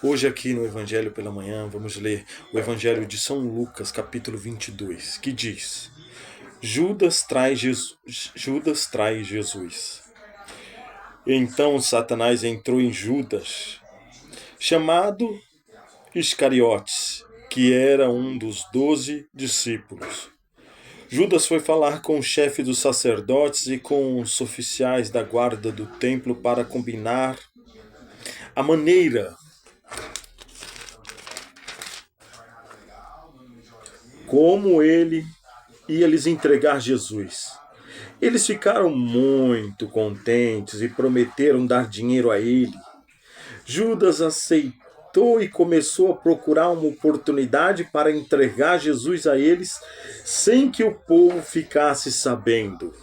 Hoje aqui no Evangelho pela Manhã vamos ler o Evangelho de São Lucas, capítulo 22, que diz: Judas traz Jesus. Então Satanás entrou em Judas, chamado Iscariotes, que era um dos 12 discípulos. Judas foi falar com o chefe dos sacerdotes e com os oficiais da guarda do templo para combinar a maneira como ele ia lhes entregar Jesus. Eles ficaram muito contentes e prometeram dar dinheiro a ele. Judas aceitou e começou a procurar uma oportunidade para entregar Jesus a eles sem que o povo ficasse sabendo.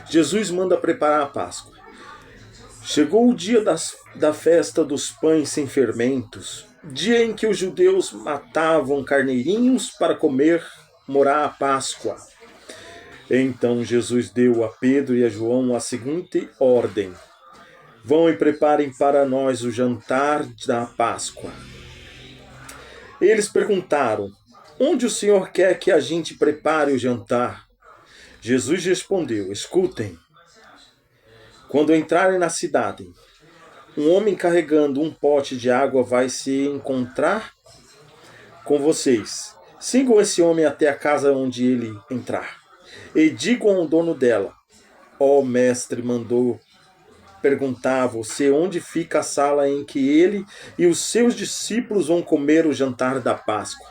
Jesus manda preparar a Páscoa. Chegou o dia da festa dos pães sem fermentos, dia em que os judeus matavam carneirinhos para comemorar a Páscoa. Então Jesus deu a Pedro e a João a seguinte ordem: vão e preparem para nós o jantar da Páscoa. Eles perguntaram: onde o Senhor quer que a gente prepare o jantar? Jesus respondeu: escutem. Quando entrarem na cidade, um homem carregando um pote de água vai se encontrar com vocês. Sigam esse homem até a casa onde ele entrar. E digam ao dono dela: ó mestre mandou perguntar a você onde fica a sala em que ele e os seus discípulos vão comer o jantar da Páscoa.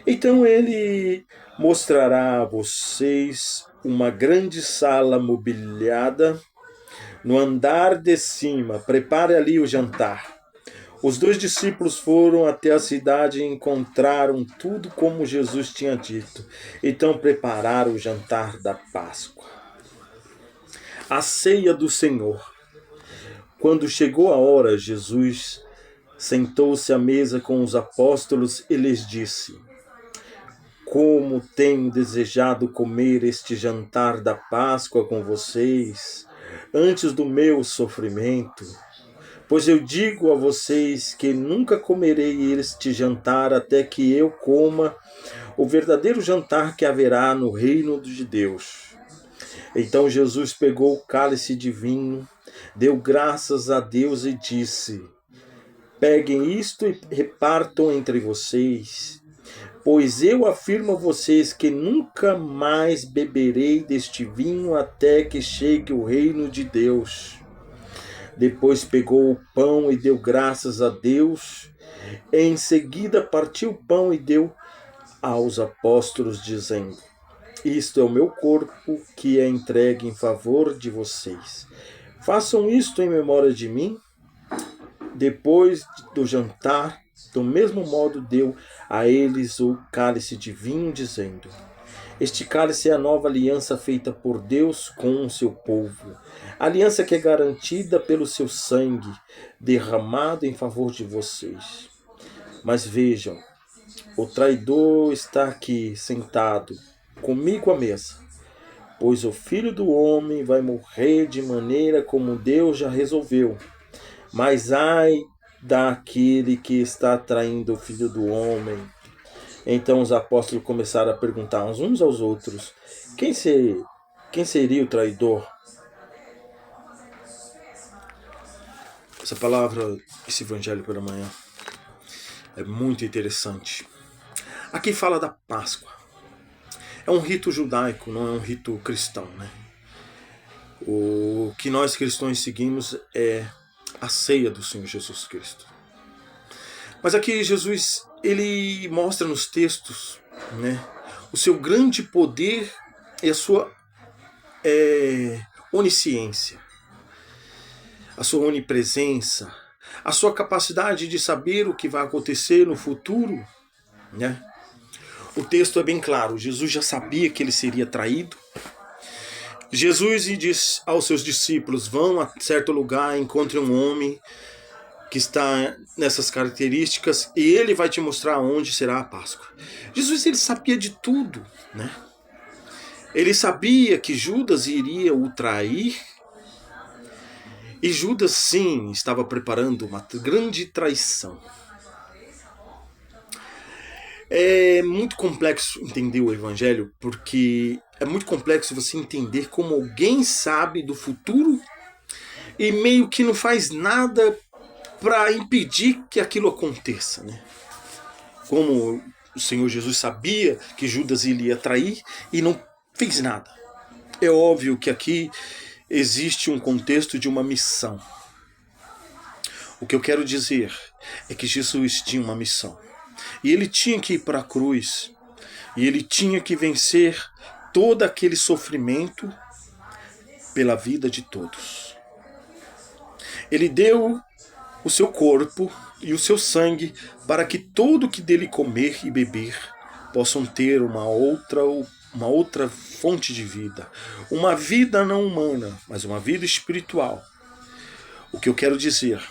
Então ele mostrará a vocês uma grande sala mobiliada no andar de cima. Prepare ali o jantar. Os dois discípulos foram até a cidade e encontraram tudo como Jesus tinha dito. Então prepararam o jantar da Páscoa. A ceia do Senhor. Quando chegou a hora, Jesus sentou-se à mesa com os apóstolos e lhes disse: como tenho desejado comer este jantar da Páscoa com vocês, antes do meu sofrimento. Pois eu digo a vocês que nunca comerei este jantar até que eu coma o verdadeiro jantar que haverá no reino de Deus. Então Jesus pegou o cálice de vinho, deu graças a Deus e disse: peguem isto e repartam entre vocês, pois eu afirmo a vocês que nunca mais beberei deste vinho até que chegue o reino de Deus. Depois pegou o pão e deu graças a Deus. Em seguida partiu o pão e deu aos apóstolos, dizendo: isto é o meu corpo que é entregue em favor de vocês. Façam isto em memória de mim. Depois do jantar, do mesmo modo deu a eles o cálice de vinho, dizendo: este cálice é a nova aliança feita por Deus com o seu povo. Aliança que é garantida pelo seu sangue, derramado em favor de vocês. Mas vejam, o traidor está aqui, sentado, comigo à mesa. Pois o Filho do Homem vai morrer de maneira como Deus já resolveu. Mas ai daquele que está traindo o Filho do Homem. Então os apóstolos começaram a perguntar uns aos outros: quem seria o traidor? Essa palavra, esse Evangelho pela Manhã, é muito interessante. Aqui fala da Páscoa. É um rito judaico, não é um rito cristão, né? O que nós cristãos seguimos é a ceia do Senhor Jesus Cristo. Mas aqui Jesus, ele mostra nos textos, né, o seu grande poder e a sua onisciência, a sua onipresença, a sua capacidade de saber o que vai acontecer no futuro, né? O texto é bem claro, Jesus já sabia que ele seria traído. Jesus diz aos seus discípulos: vão a certo lugar, encontrem um homem que está nessas características e ele vai te mostrar onde será a Páscoa. Jesus, ele sabia de tudo, né? Ele sabia que Judas iria o trair. E Judas, sim, estava preparando uma grande traição. É muito complexo entender o Evangelho, porque é muito complexo você entender como alguém sabe do futuro e meio que não faz nada para impedir que aquilo aconteça, né? Como o Senhor Jesus sabia que Judas iria trair e não fez nada. É óbvio que aqui existe um contexto de uma missão. O que eu quero dizer é que Jesus tinha uma missão. E ele tinha que ir para a cruz. E ele tinha que vencer todo aquele sofrimento pela vida de todos. Ele deu o seu corpo e o seu sangue para que todo que dele comer e beber possam ter uma outra fonte de vida. Uma vida não humana, mas uma vida espiritual. O que eu quero dizer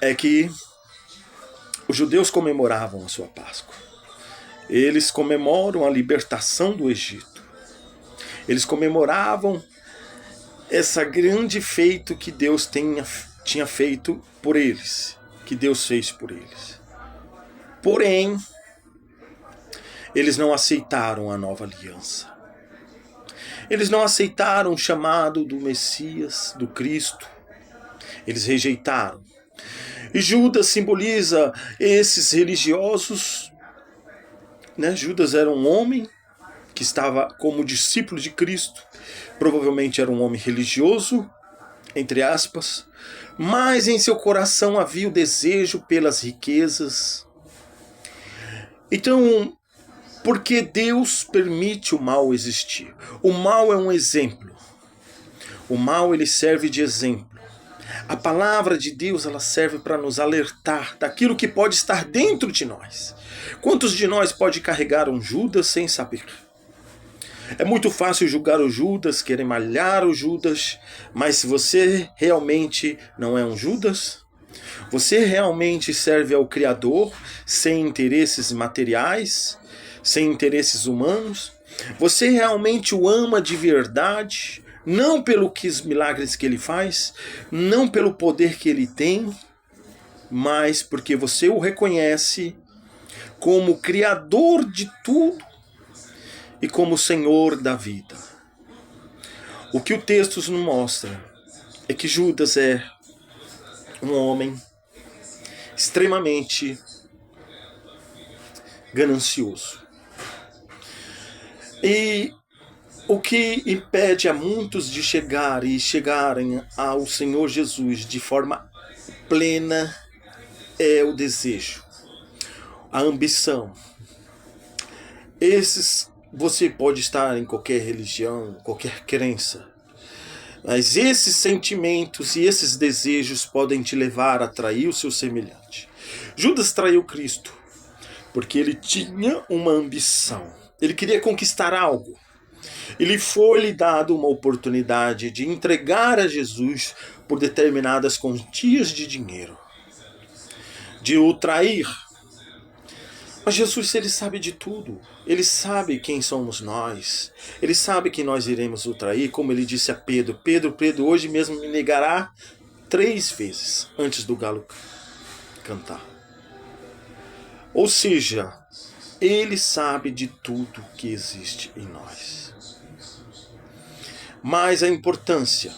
é que os judeus comemoravam a sua Páscoa. Eles comemoram a libertação do Egito. Eles comemoravam esse grande feito que Deus tinha feito por eles, que Deus fez por eles. Porém, eles não aceitaram a nova aliança. Eles não aceitaram o chamado do Messias, do Cristo. Eles rejeitaram. E Judas simboliza esses religiosos, né? Judas era um homem que estava como discípulo de Cristo. Provavelmente era um homem religioso, entre aspas, mas em seu coração havia o desejo pelas riquezas. Então, por que Deus permite o mal existir? O mal é um exemplo. O mal, ele serve de exemplo. A palavra de Deus, ela serve para nos alertar daquilo que pode estar dentro de nós. Quantos de nós pode carregar um Judas sem saber? É muito fácil julgar o Judas, querer malhar o Judas, mas se você realmente não é um Judas, você realmente serve ao Criador sem interesses materiais, sem interesses humanos, você realmente o ama de verdade, não pelos milagres que ele faz, não pelo poder que ele tem, mas porque você o reconhece como Criador de tudo e como Senhor da vida. O que o texto nos mostra é que Judas é um homem extremamente ganancioso. E o que impede a muitos de chegarem ao Senhor Jesus de forma plena é o desejo, a ambição. Você pode estar em qualquer religião, qualquer crença, mas esses sentimentos e esses desejos podem te levar a trair o seu semelhante. Judas traiu Cristo porque ele tinha uma ambição. Ele queria conquistar algo. Ele foi-lhe dado uma oportunidade de entregar a Jesus por determinadas quantias de dinheiro, de o trair. Mas Jesus, ele sabe de tudo. Ele sabe quem somos nós. Ele sabe que nós iremos o trair, como ele disse a Pedro. Pedro, hoje mesmo me negará 3 vezes antes do galo cantar. Ou seja, ele sabe de tudo que existe em nós. Mas a importância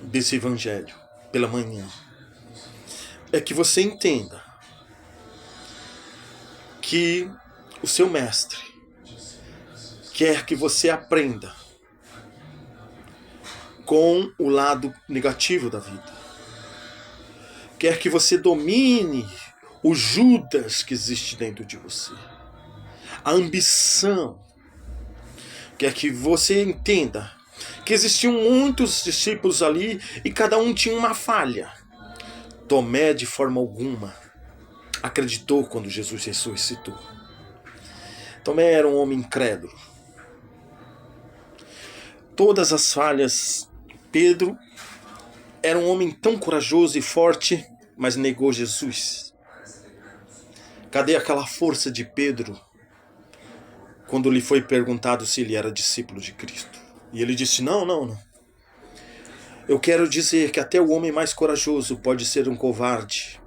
desse evangelho pela manhã é que você entenda que o seu mestre quer que você aprenda com o lado negativo da vida. Quer que você domine o Judas que existe dentro de você. A ambição. Quer que você entenda que existiam muitos discípulos ali e cada um tinha uma falha. Tomé, de forma alguma, acreditou quando Jesus ressuscitou. Tomé era um homem incrédulo. Todas as falhas. Pedro era um homem tão corajoso e forte, mas negou Jesus. Cadê aquela força de Pedro quando lhe foi perguntado se ele era discípulo de Cristo? E ele disse: não. Eu quero dizer que até o homem mais corajoso pode ser um covarde.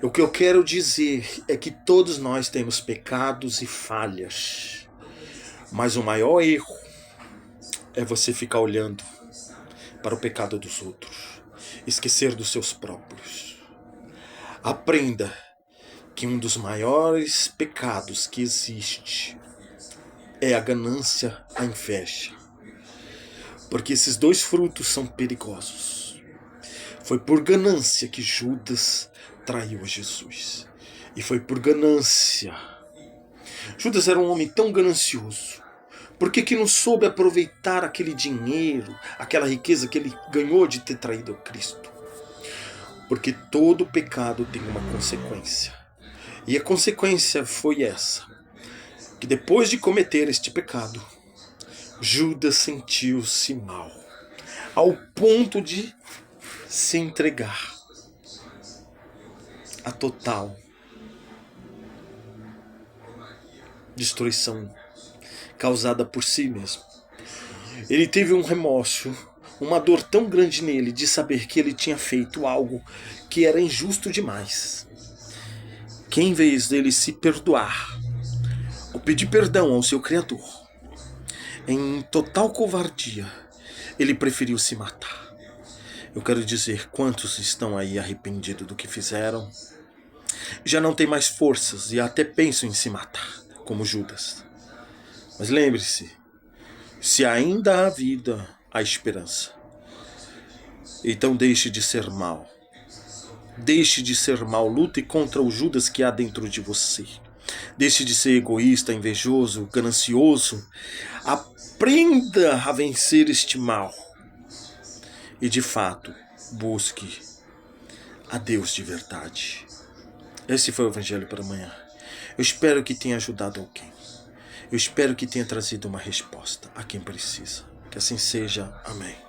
O que eu quero dizer é que todos nós temos pecados e falhas. Mas o maior erro é você ficar olhando para o pecado dos outros, esquecer dos seus próprios. Aprenda que um dos maiores pecados que existe é a ganância, a inveja. Porque esses dois frutos são perigosos. Foi por ganância que Judas traiu a Jesus. E foi por ganância. Judas era um homem tão ganancioso. Por que não soube aproveitar aquele dinheiro, aquela riqueza que ele ganhou de ter traído a Cristo? Porque todo pecado tem uma consequência. E a consequência foi essa. Que depois de cometer este pecado, Judas sentiu-se mal. Ao ponto de se entregar à total destruição causada por si mesmo. Ele teve um remorso, uma dor tão grande nele de saber que ele tinha feito algo que era injusto demais. Que em vez dele se perdoar, ou pedir perdão ao seu Criador, em total covardia, ele preferiu se matar. Eu quero dizer, quantos estão aí arrependidos do que fizeram? Já não tem mais forças e até pensam em se matar, como Judas. Mas lembre-se, se ainda há vida, há esperança. Então deixe de ser mal. Deixe de ser mal, lute contra o Judas que há dentro de você. Deixe de ser egoísta, invejoso, ganancioso. Aprenda a vencer este mal. E de fato, busque a Deus de verdade. Esse foi o Evangelho para amanhã. Eu espero que tenha ajudado alguém. Eu espero que tenha trazido uma resposta a quem precisa. Que assim seja. Amém.